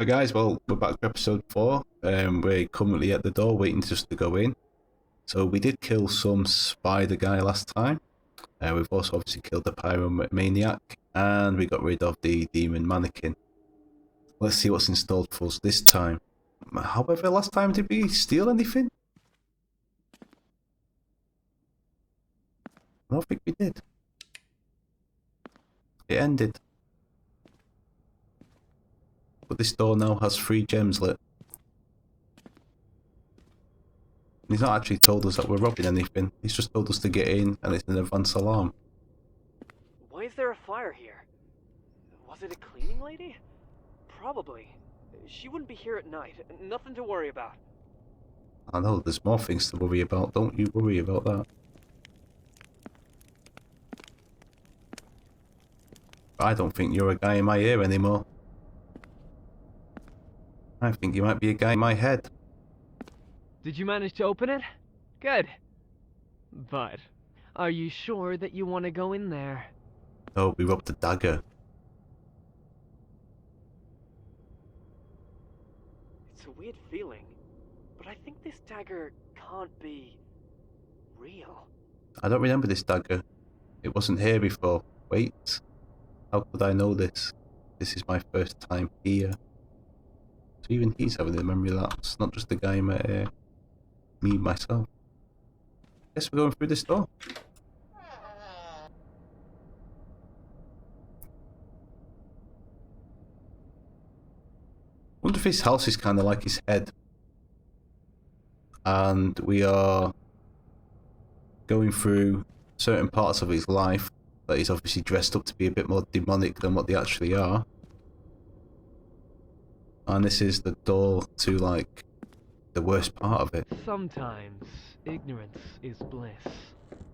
Hi guys, well, we're back to episode 4. We're currently at the door waiting just to go in. So we did kill some spider guy last time. We've also obviously killed the pyromaniac, and we got rid of the demon mannequin. Let's see what's installed for us this time. However, last time did we steal anything? I don't think we did. It ended. But this door now has 3 gems lit. He's not actually told us that we're robbing anything. He's just told us to get in, and it's an advance alarm. Why is there a fire here? Was it a cleaning lady? Probably. She wouldn't be here at night. Nothing to worry about. I know, there's more things to worry about. Don't you worry about that. I don't think you're a guy in my ear anymore. I think you might be a guy in my head. Did you manage to open it? Good. But, are you sure that you want to go in there? No, we robbed the dagger. It's a weird feeling, but I think this dagger can't be real. I don't remember this dagger. It wasn't here before. Wait. How could I know this? This is my first time here. So even he's having a memory lapse, not just the guy in my ear. Me, myself. Guess we're going through this door. Wonder if his house is kind of like his head. And we are going through certain parts of his life that he's obviously dressed up to be a bit more demonic than what they actually are. And this is the door to, like, the worst part of it. Sometimes ignorance is bliss.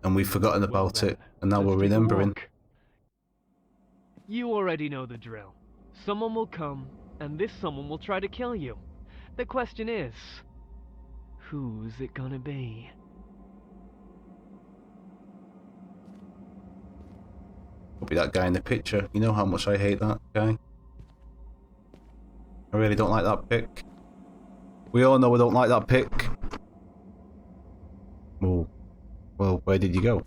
And we've forgotten about Well, it, and now let's we're take a remembering. walk. You already know the drill. Someone will come, and this someone will try to kill you. The question is, who's it gonna be? It'll be that guy in the picture. You know how much I hate that guy. I really don't like that pick. We all know we don't like that pick. Oh. Well, where did you go?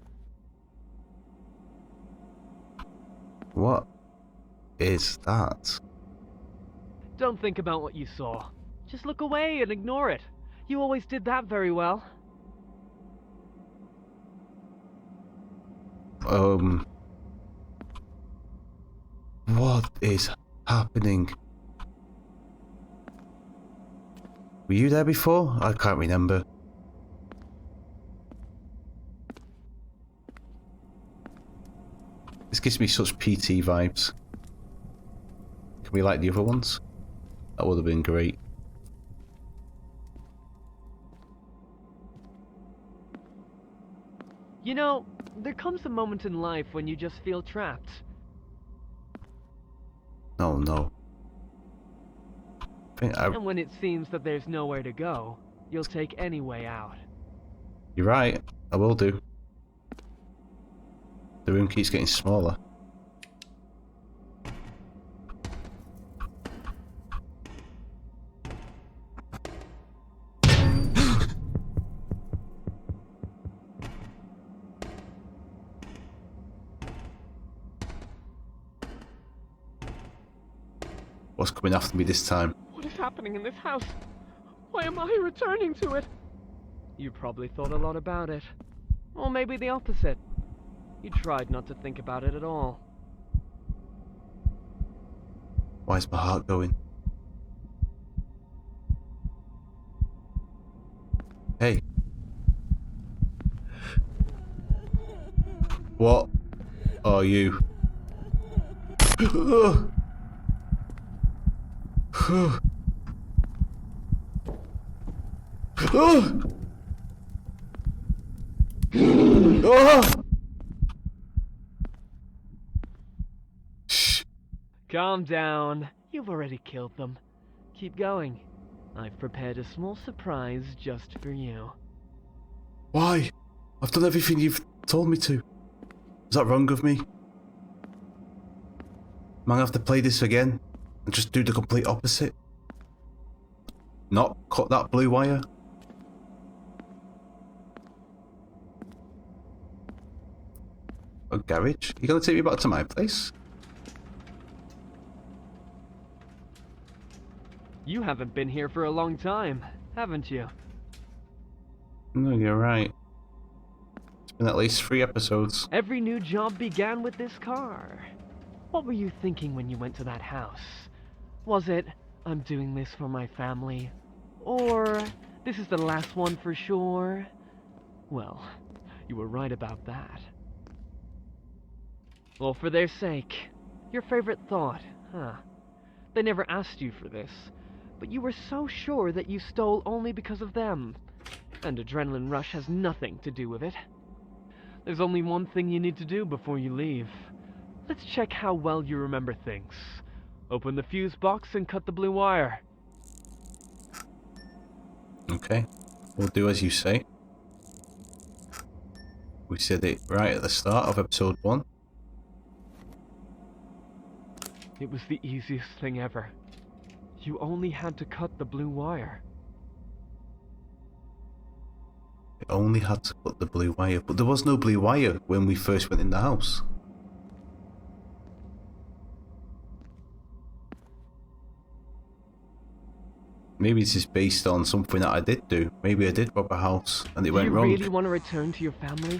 What is that? Don't think about what you saw. Just look away and ignore it. You always did that very well. What is happening? Were you there before? I can't remember. This gives me such PT vibes. Can we like the other ones? That would have been great. You know, there comes a moment in life when you just feel trapped. Oh no. And when it seems that there's nowhere to go, you'll take any way out. You're right, I will do. The room keeps getting smaller. What's coming after me this time? What is happening in this house? Why am I returning to it? You probably thought a lot about it. Or maybe the opposite. You tried not to think about it at all. Why is my heart going? Hey. What are you? Shh. Calm down. You've already killed them. Keep going. I've prepared a small surprise just for you. Why? I've done everything you've told me to. Is that wrong of me? Am I gonna have to play this again and just do the complete opposite? not cut that blue wire? A garage? You gonna take me back to my place? You haven't been here for a long time, haven't you? No, you're right. It's been at least 3 episodes. Every new job began with this car. What were you thinking when you went to that house? Was it, I'm doing this for my family? Or, this is the last one for sure? Well, you were right about that. Well, for their sake, your favorite thought, huh? They never asked you for this, but you were so sure that you stole only because of them. And adrenaline rush has nothing to do with it. There's only one thing you need to do before you leave. Let's check how well you remember things. Open the fuse box and cut the blue wire. Okay, we'll do as you say. We said it right at the start of episode 1. It was the easiest thing ever. You only had to cut the blue wire. It only had to cut the blue wire, but there was no blue wire when we first went in the house. Maybe this is based on something that I did do. Maybe I did rob a house and it went wrong. Do you really want to return to your family?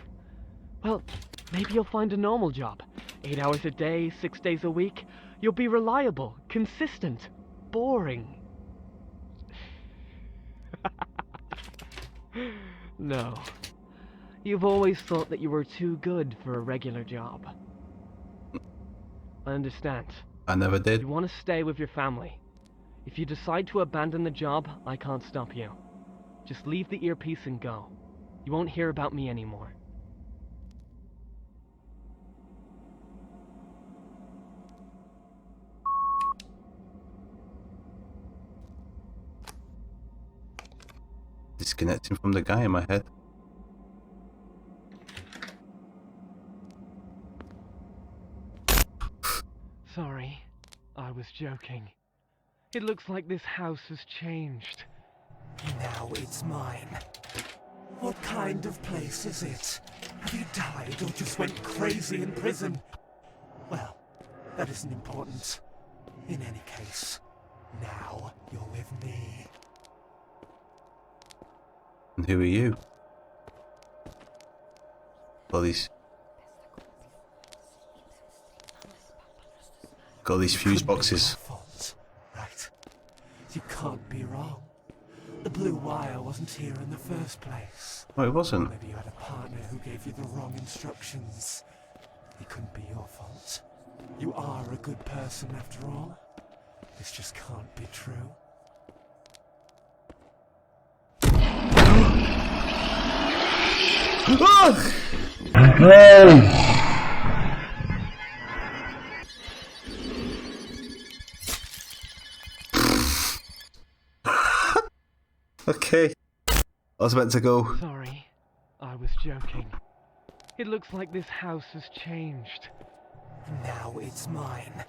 Well, maybe you'll find a normal job. 8 hours a day, 6 days a week. You'll be reliable, consistent, boring. No. You've always thought that you were too good for a regular job. I understand. I never did. You want to stay with your family. If you decide to abandon the job, I can't stop you. Just leave the earpiece and go. You won't hear about me anymore. Disconnecting from the guy in my head. Sorry, I was joking. It looks like this house has changed. Now it's mine. What kind of place is it? Have you died or just went crazy in prison? Well, that isn't important. In any case, now you're with me. And who are you? Got these fuse boxes. Fault, right? You can't be wrong. The blue wire wasn't here in the first place. Oh, it wasn't. Maybe you had a partner who gave you the wrong instructions. It couldn't be your fault. You are a good person after all. This just can't be true. Okay. I was meant to go. Sorry, I was joking. It looks like this house has changed. Now it's mine.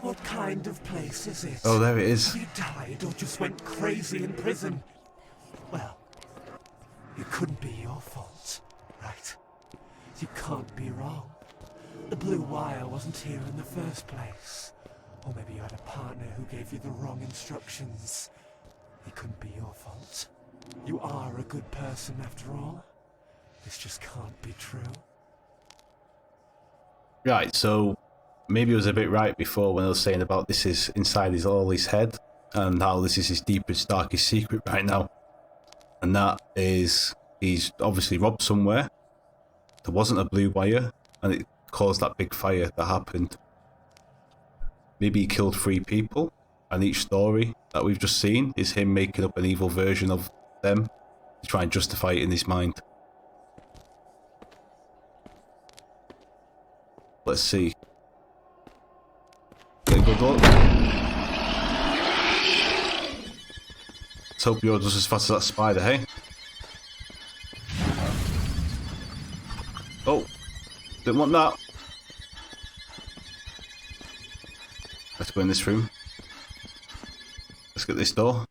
What kind of place is it? Oh, there it is. You died or just went crazy in prison? Well, it couldn't be your fault, right? You can't be wrong. The blue wire wasn't here in the first place. Or maybe you had a partner who gave you the wrong instructions. It couldn't be your fault. You are a good person after all. This just can't be true. Right, so maybe I was a bit right before when I was saying about this is inside his head and how this is his deepest, darkest secret right now. And that is, he's obviously robbed somewhere. There wasn't a blue wire and it caused that big fire that happened. Maybe he killed 3 people and each story that we've just seen is him making up an evil version of them to try and justify it in his mind. Let's see. Get a good look. Let's hope you're just as fast as that spider, hey? Oh, didn't want that. Let's go in this room. Let's get this door.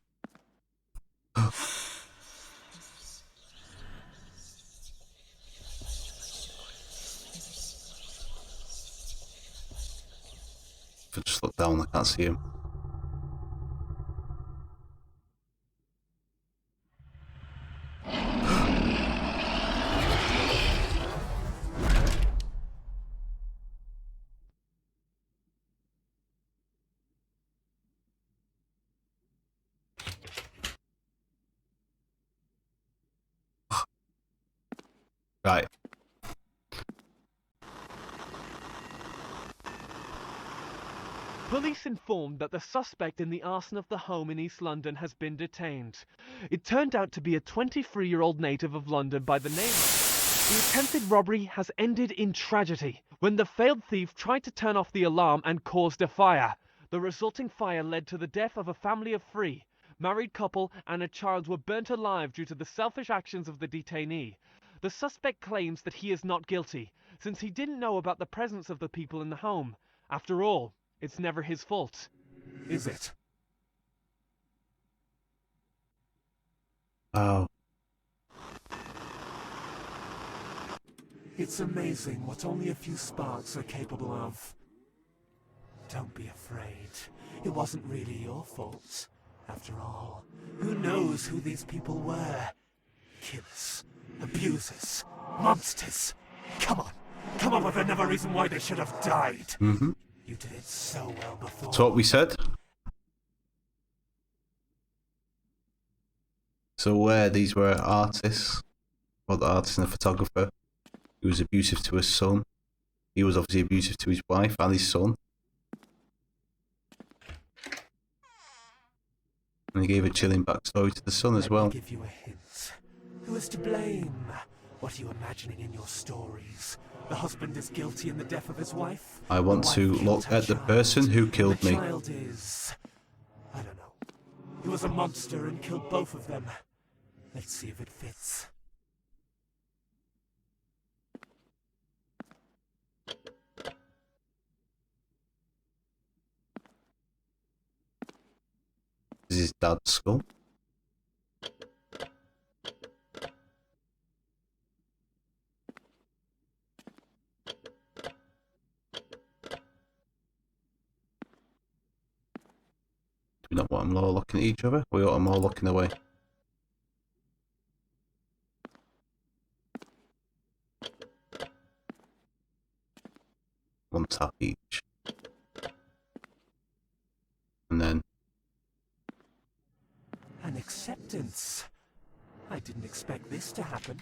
just look down, I can't see him. Right. Police informed that the suspect in the arson of the home in East London has been detained. It turned out to be a 23-year-old native of London by the name of... The attempted robbery has ended in tragedy when the failed thief tried to turn off the alarm and caused a fire. The resulting fire led to the death of a family of 3. Married couple and a child were burnt alive due to the selfish actions of the detainee. The suspect claims that he is not guilty, since he didn't know about the presence of the people in the home. After all, it's never his fault. Is it? Oh. It's amazing what only a few sparks are capable of. Don't be afraid. It wasn't really your fault. After all, who knows who these people were? Killers, abusers, monsters. Come on with another reason why they should have died. Mm-hmm. You did it so well before. That's what we said. So these were artists, well, the artist and the photographer. He was abusive to his son. He was obviously abusive to his wife and his son. And he gave a chilling backstory to the son as well. Let me give you a hint. Who is to blame? What are you imagining in your stories? The husband is guilty in the death of his wife? I want to look at the person who killed me. The child is... I don't know. He was a monster and killed both of them. Let's see if it fits. This is his dad's skull. Do we not want them all looking at each other? We want them all looking away. One tap each. And then... An acceptance. I didn't expect this to happen.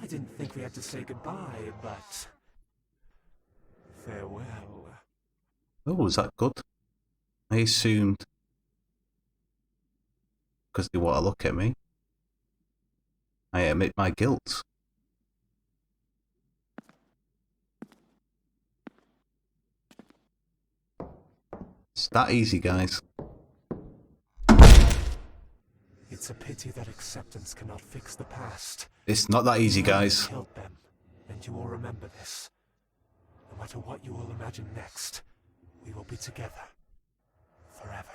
I didn't think we had to say goodbye, but... farewell. Oh, was that good? I assumed... because they want to look at me. I admit my guilt. It's that easy, guys. It's a pity that acceptance cannot fix the past. It's not that easy, guys. You killed them, and you will remember this. No matter what you will imagine next, we will be together. Forever.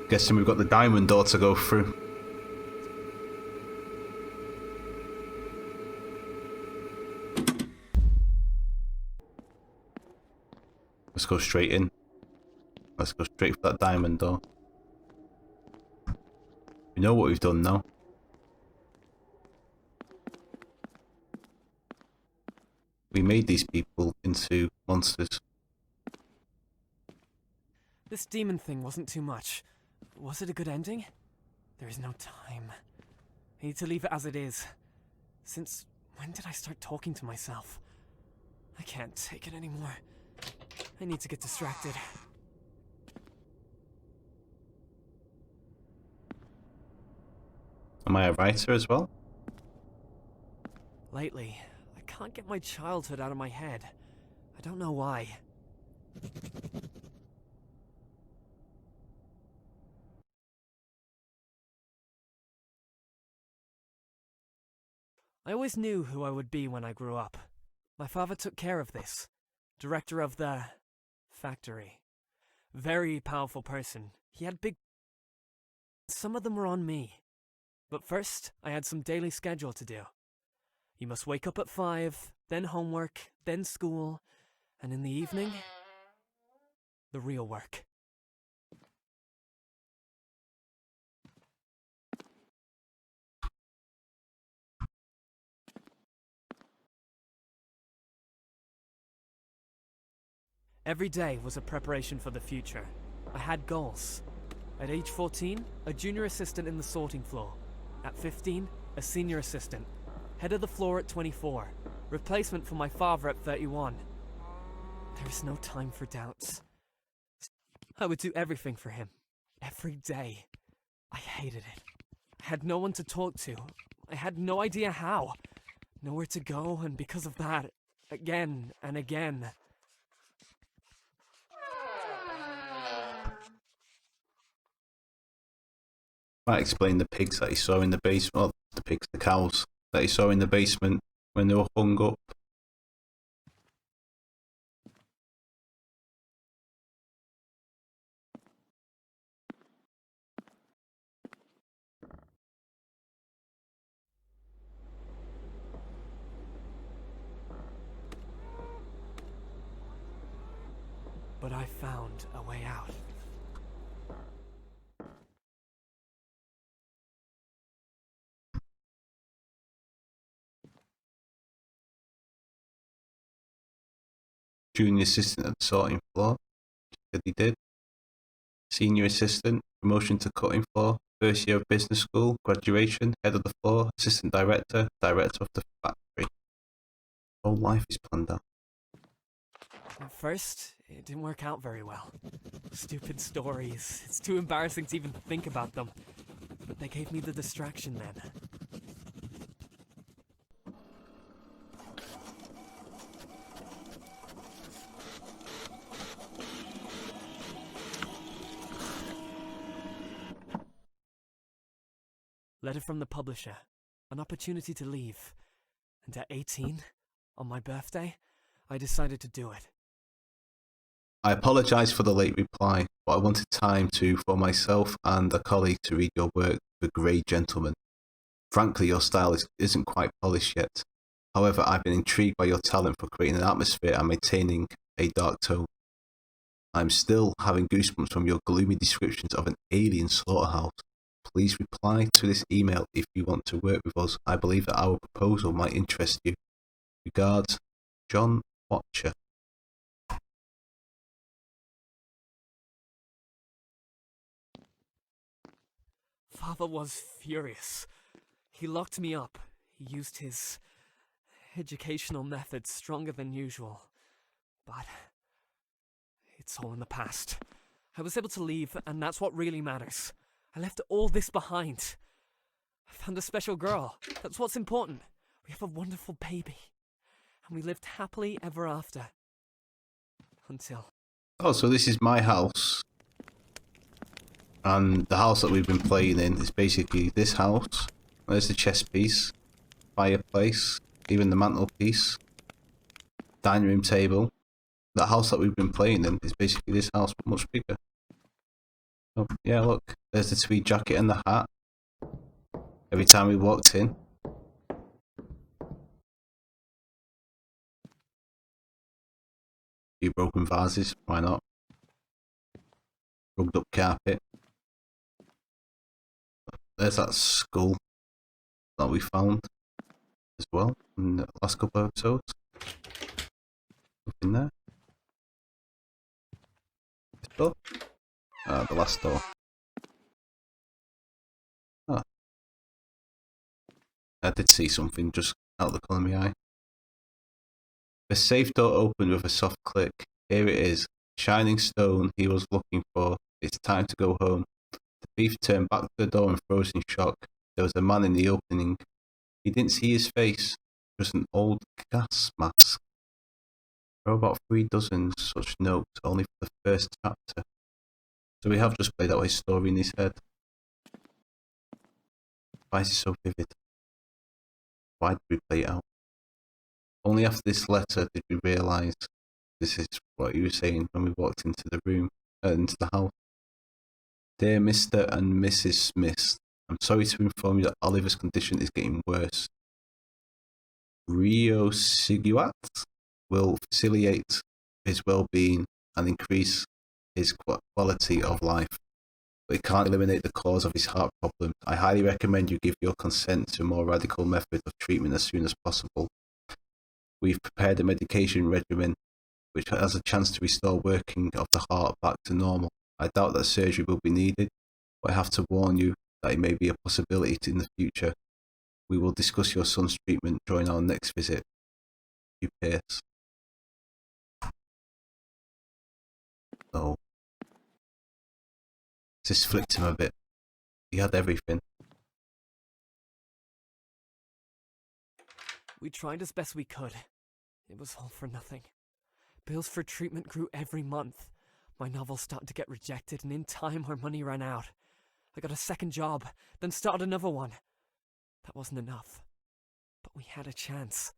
Guessing we've got the diamond door to go through. Let's go straight in. Let's go straight for that diamond door. We know what we've done now. We made these people into monsters. This demon thing wasn't too much. Was it a good ending? There is no time. I need to leave it as it is. Since when did I start talking to myself? I can't take it anymore. I need to get distracted. Am I a writer as well? Lately, I can't get my childhood out of my head. I don't know why. I always knew who I would be when I grew up. My father took care of this. Director of the factory. Very powerful person. He had big... Some of them were on me. But first, I had some daily schedule to do. You must wake up at 5, then homework, then school, and in the evening, the real work. Every day was a preparation for the future. I had goals. At age 14, a junior assistant in the sorting floor. At 15, a senior assistant. Head of the floor at 24. Replacement for my father at 31. There is no time for doubts. I would do everything for him. Every day. I hated it. I had no one to talk to. I had no idea how. Nowhere to go, and because of that, again and again. Might explain the pigs that he saw in the basement. Well, the pigs, the cows that he saw in the basement when they were hung up. But I found a way out. Junior assistant at the sorting floor. Said he did. Senior assistant, promotion to cutting floor. First year of business school, graduation, head of the floor, assistant director, director of the factory. Whole life is planned out. At first, it didn't work out very well. Stupid stories. It's too embarrassing to even think about them. But they gave me the distraction then. Letter from the publisher. An opportunity to leave. And at 18, on my birthday, I decided to do it. I apologise for the late reply, but I wanted time for myself and a colleague to read your work, The Grey Gentleman. Frankly, your style isn't quite polished yet. However, I've been intrigued by your talent for creating an atmosphere and maintaining a dark tone. I'm still having goosebumps from your gloomy descriptions of an alien slaughterhouse. Please reply to this email if you want to work with us. I believe that our proposal might interest you. Regards, John Watcher. Father was furious. He locked me up. He used his educational methods stronger than usual. But it's all in the past. I was able to leave, and that's what really matters. I left all this behind. I found a special girl. That's what's important. We have a wonderful baby. And we lived happily ever after. Until... Oh, so this is my house. And the house that we've been playing in is basically this house. There's the chess piece, fireplace, even the mantelpiece, dining room table. The house that we've been playing in is basically this house, but much bigger. Oh, yeah, look, there's the tweed jacket and the hat. Every time we walked in. Few broken vases, why not? Rugged up carpet. There's that skull that we found as well in the last couple of episodes. Nothing there. This door? The last door. Ah. I did see something just out of the corner of my eye. The safe door opened with a soft click. Here it is. Shining stone he was looking for. It's time to go home. The thief turned back to the door and froze in shock. There was a man in the opening. He didn't see his face, just an old gas mask. There are about 3 dozen such notes, only for the first chapter. So we have just played out his story in his head. Why is it so vivid? Why did we play it out? Only after this letter did we realise this is what he was saying when we walked into the room, into the house. Dear Mr. and Mrs. Smith, I'm sorry to inform you that Oliver's condition is getting worse. Rio Siguat will facilitate his well-being and increase his quality of life, but it can't eliminate the cause of his heart problem. I highly recommend you give your consent to a more radical method of treatment as soon as possible. We've prepared a medication regimen which has a chance to restore working of the heart back to normal. I doubt that surgery will be needed, but I have to warn you that it may be a possibility in the future. We will discuss your son's treatment during our next visit. You Pierce. Oh. This flipped him a bit. He had everything. We tried as best we could. It was all for nothing. Bills for treatment grew every month. My novel started to get rejected, and in time our money ran out. I got a second job, then started another one. That wasn't enough. But we had a chance.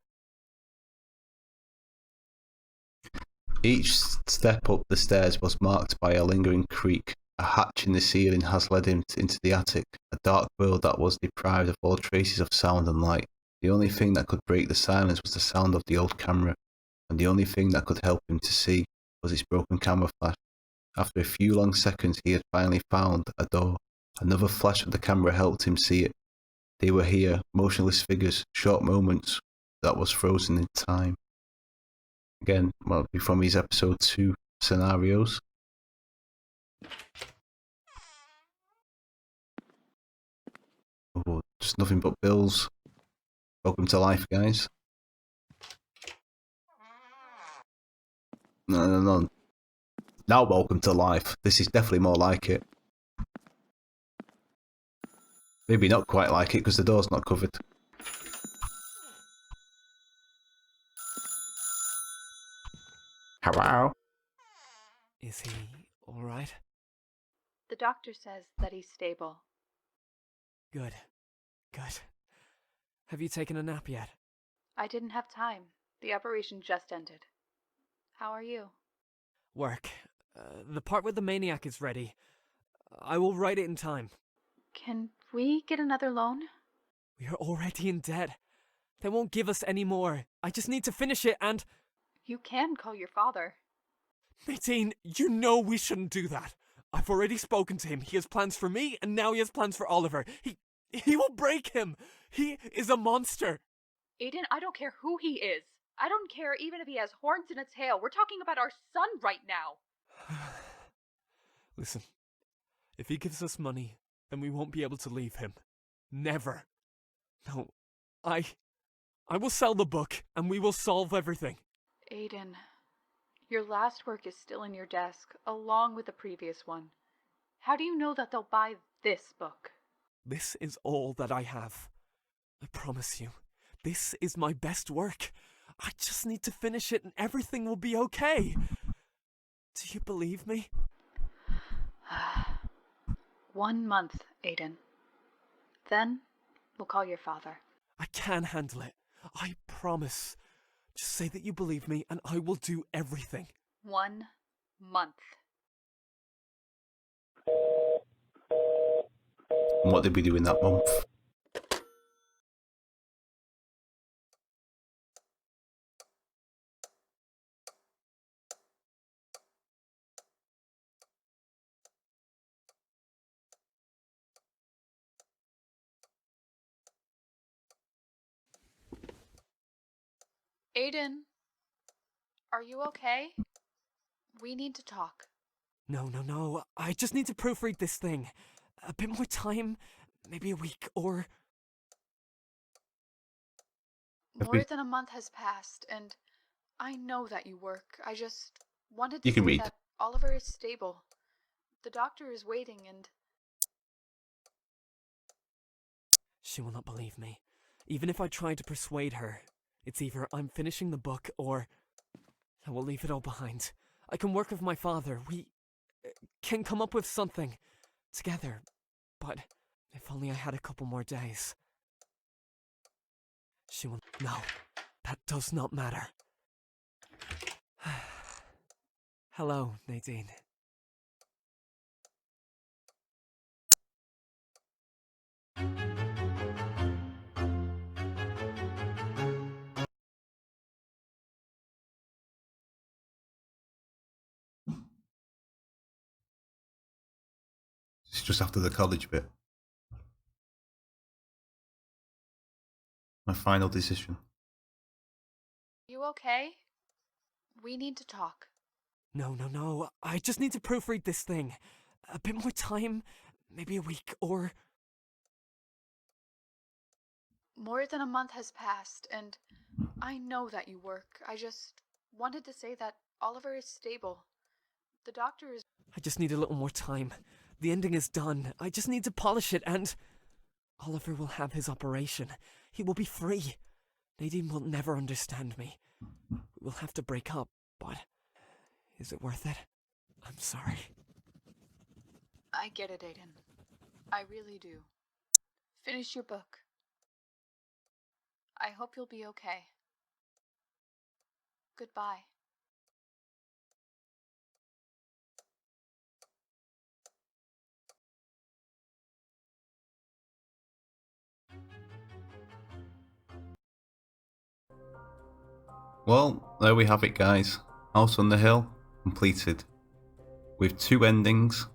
Each step up the stairs was marked by a lingering creak. A hatch in the ceiling has led him into the attic, a dark world that was deprived of all traces of sound and light. The only thing that could break the silence was the sound of the old camera, and the only thing that could help him to see was its broken camera flash. After a few long seconds, he had finally found a door. Another flash of the camera helped him see it. They were here, motionless figures, short moments that was frozen in time. Again, well, from his episode 2 scenarios. Oh, just nothing but bills. Welcome to life, guys. No. Now welcome to life. This is definitely more like it. Maybe not quite like it because the door's not covered. Hello? Is he alright? The doctor says that he's stable. Good. Good. Have you taken a nap yet? I didn't have time. The operation just ended. How are you? Work. The part where the maniac is ready. I will write it in time. Can we get another loan? We are already in debt. They won't give us any more. I just need to finish it and... You can call your father. Nadine, you know we shouldn't do that. I've already spoken to him. He has plans for me, and now he has plans for Oliver. He will break him. He is a monster. Aiden, I don't care who he is. I don't care even if he has horns in a tail. We're talking about our son right now. Listen, if he gives us money, then we won't be able to leave him. Never. No, I will sell the book, and we will solve everything. Aiden, your last work is still in your desk, along with the previous one. How do you know that they'll buy this book? This is all that I have. I promise you, this is my best work. I just need to finish it and everything will be okay. Do you believe me? 1 month, Aiden. Then, we'll call your father. I can handle it. I promise. Just say that you believe me and I will do everything. 1 month. And what did we do in that month? Aiden, are you okay? We need to talk. No. I just need to proofread this thing. A bit more time, maybe a week or... More than a month has passed, and I know that you work. I just wanted to You can say read. that Oliver is stable. The doctor is waiting, and... She will not believe me. Even if I try to persuade her, it's either I'm finishing the book or I will leave it all behind. I can work with my father. We can come up with something together. But if only I had a couple more days. She will... No, that does not matter. Hello, Nadine. It's just after the college bit. My final decision. You okay? We need to talk. No. I just need to proofread this thing. A bit more time, maybe a week, or... More than a month has passed, and I know that you work. I just wanted to say that Oliver is stable. The doctor is... I just need a little more time. The ending is done. I just need to polish it, and... Oliver will have his operation. He will be free. Nadine will never understand me. We'll have to break up, but... Is it worth it? I'm sorry. I get it, Aiden. I really do. Finish your book. I hope you'll be okay. Goodbye. Well, there we have it, guys. House on the Hill completed with 2 endings.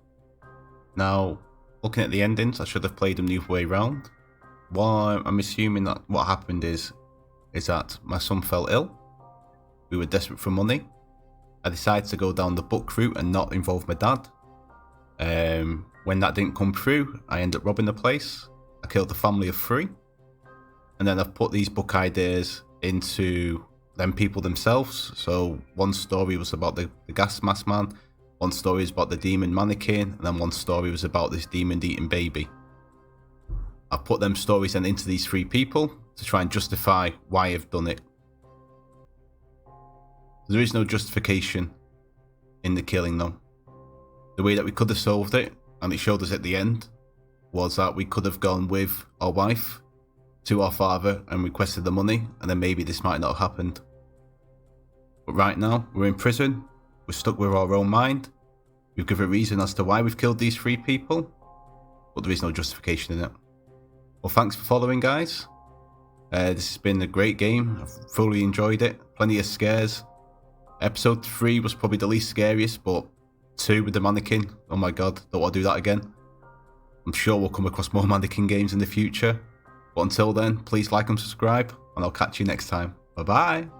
Now, looking at the endings, I should have played them the other way round. Well, I'm assuming that what happened is that my son fell ill. We were desperate for money. I decided to go down the book route and not involve my dad. When that didn't come through, I ended up robbing the place. I killed a family of 3. And then I've put these book ideas into them people themselves. So one story was about the gas mask man, one story was about the demon mannequin, and then one story was about this demon eating baby. I've put them stories then into these 3 people to try and justify why I've done it. There is no justification in the killing though. The way that we could have solved it, and it showed us at the end, was that we could have gone with our wife to our father and requested the money, and then maybe this might not have happened. But right now, we're in prison, we're stuck with our own mind, we've given a reason as to why we've killed these 3 people, but there is no justification in it. Well, thanks for following, guys. This has been a great game, I've thoroughly enjoyed it, plenty of scares. Episode 3 was probably the least scariest, but 2 with the mannequin, oh my god, don't want to do that again. I'm sure we'll come across more mannequin games in the future. But until then, please like and subscribe, and I'll catch you next time. Bye bye.